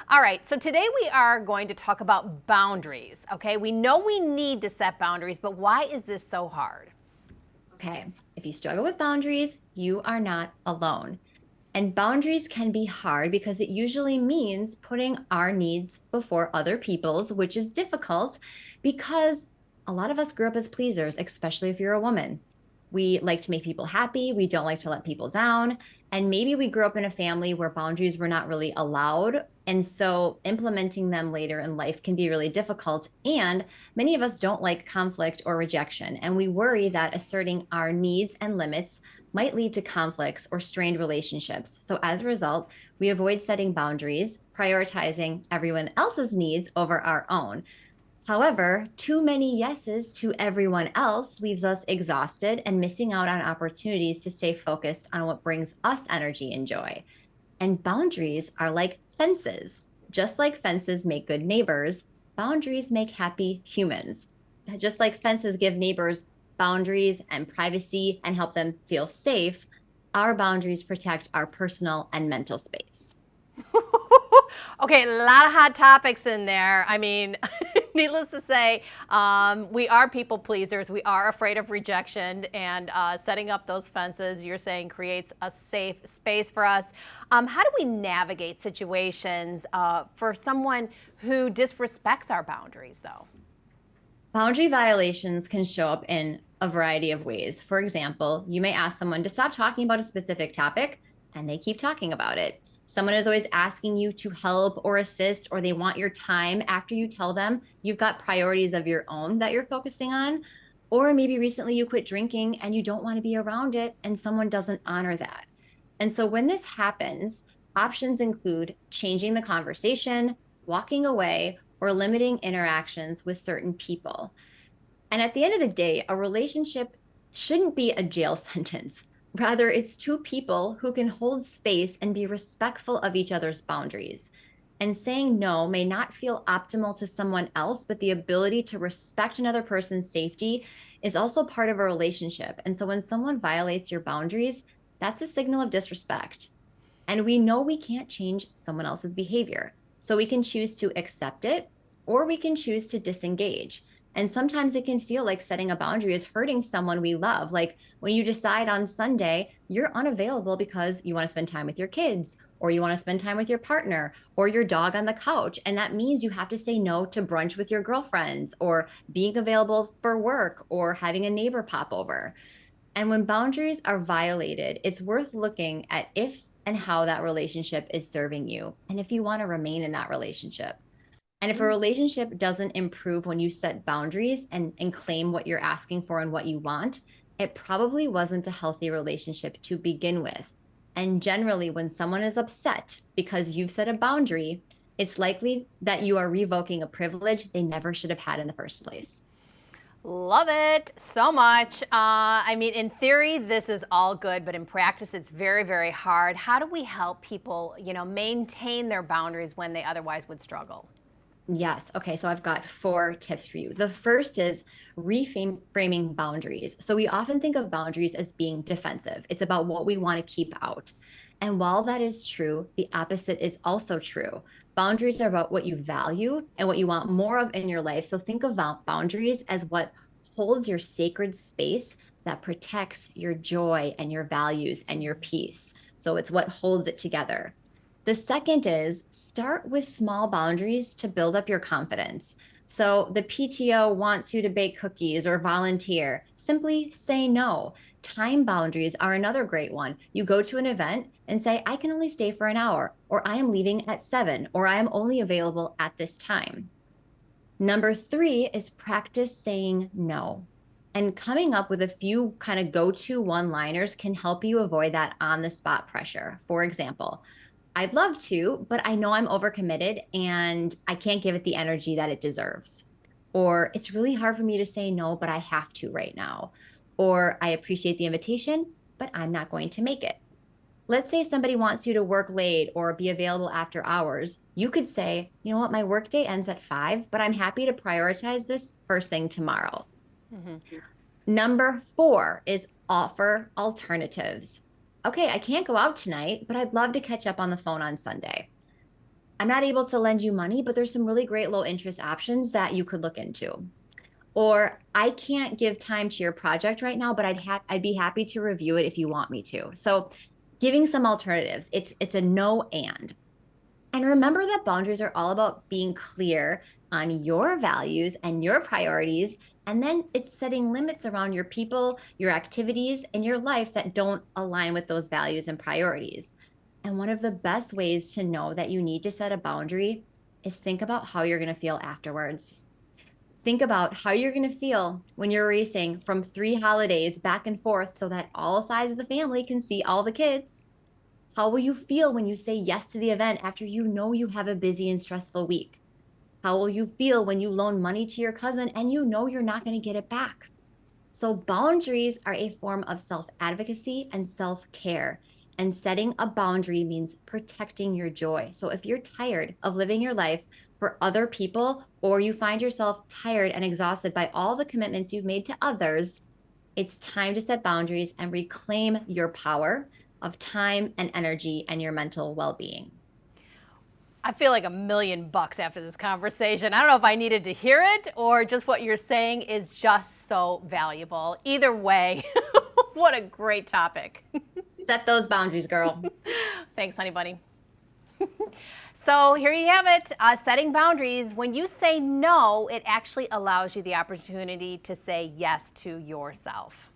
All right, so today we are going to talk about boundaries. Okay, we know we need to set boundaries, but why is this so hard? Okay, if you struggle with boundaries, you are not alone. And boundaries can be hard because it usually means putting our needs before other people's, which is difficult because a lot of us grew up as pleasers, especially if you're a woman. We like to make people happy. We don't like to let people down. And maybe we grew up in a family where boundaries were not really allowed. And so implementing them later in life can be really difficult. And many of us don't like conflict or rejection. And we worry that asserting our needs and limits might lead to conflicts or strained relationships. So as a result, we avoid setting boundaries, prioritizing everyone else's needs over our own. However, too many yeses to everyone else leaves us exhausted and missing out on opportunities to stay focused on what brings us energy and joy. And boundaries are like fences. Just like fences make good neighbors, boundaries make happy humans. Just like fences give neighbors boundaries and privacy and help them feel safe, our boundaries protect our personal and mental space. Okay, a lot of hot topics in there. I mean, needless to say, we are people pleasers. We are afraid of rejection, and setting up those fences, you're saying, creates a safe space for us. How do we navigate situations for someone who disrespects our boundaries, though? Boundary violations can show up in a variety of ways. For example, you may ask someone to stop talking about a specific topic and they keep talking about it. Someone is always asking you to help or assist, or they want your time after you tell them you've got priorities of your own that you're focusing on. Or maybe recently you quit drinking and you don't want to be around it and someone doesn't honor that. And so when this happens, options include changing the conversation, walking away, or limiting interactions with certain people. And at the end of the day, a relationship shouldn't be a jail sentence. Rather, it's two people who can hold space and be respectful of each other's boundaries. And saying no may not feel optimal to someone else, but the ability to respect another person's safety is also part of a relationship. And so when someone violates your boundaries, that's a signal of disrespect. And we know we can't change someone else's behavior. So we can choose to accept it or we can choose to disengage. And sometimes it can feel like setting a boundary is hurting someone we love. Like when you decide on Sunday, you're unavailable because you want to spend time with your kids, or you want to spend time with your partner, or your dog on the couch. And that means you have to say no to brunch with your girlfriends, or being available for work, or having a neighbor pop over. And when boundaries are violated, it's worth looking at if and how that relationship is serving you, and if you want to remain in that relationship. And if a relationship doesn't improve when you set boundaries and claim what you're asking for and what you want, it probably wasn't a healthy relationship to begin with. And generally, when someone is upset because you've set a boundary, it's likely that you are revoking a privilege they never should have had in the first place. Love it so much. I mean, in theory, this is all good, but in practice, it's very, very hard. How do we help people, maintain their boundaries when they otherwise would struggle? Yes. Okay. So I've got four tips for you. The first is reframing boundaries. So we often think of boundaries as being defensive, it's about what we want to keep out. And while that is true, the opposite is also true. Boundaries are about what you value and what you want more of in your life. So think about boundaries as what holds your sacred space that protects your joy and your values and your peace. So it's what holds it together. The second is start with small boundaries to build up your confidence. So the PTO wants you to bake cookies or volunteer. Simply say no. Time boundaries are another great one. You go to an event and say, I can only stay for an hour, or I am leaving at 7, or I am only available at this time. Number three is practice saying no. And coming up with a few kind of go to one liners can help you avoid that on the spot pressure. For example, I'd love to, but I know I'm overcommitted and I can't give it the energy that it deserves. Or it's really hard for me to say no, but I have to right now. Or I appreciate the invitation, but I'm not going to make it. Let's say somebody wants you to work late or be available after hours. You could say, you know what, my workday ends at 5, but I'm happy to prioritize this first thing tomorrow. Mhm. Number four is offer alternatives. Okay, I can't go out tonight, but I'd love to catch up on the phone on Sunday. I'm not able to lend you money, but there's some really great low interest options that you could look into. Or I can't give time to your project right now, but I'd be happy to review it if you want me to. So giving some alternatives. It's a no and. And remember that boundaries are all about being clear on your values and your priorities. And then it's setting limits around your people, your activities, and your life that don't align with those values and priorities. And one of the best ways to know that you need to set a boundary is think about how you're going to feel afterwards. Think about how you're going to feel when you're racing from 3 holidays back and forth so that all sides of the family can see all the kids. How will you feel when you say yes to the event after you know you have a busy and stressful week? How will you feel when you loan money to your cousin and you know you're not going to get it back? So boundaries are a form of self-advocacy and self-care. And setting a boundary means protecting your joy. So if you're tired of living your life for other people, or you find yourself tired and exhausted by all the commitments you've made to others, it's time to set boundaries and reclaim your power of time and energy and your mental well-being. I feel like $1,000,000 after this conversation. I don't know if I needed to hear it or just what you're saying is just so valuable. Either way, what a great topic. Set those boundaries, girl. Thanks, honey bunny. So here you have it, setting boundaries. When you say no, it actually allows you the opportunity to say yes to yourself.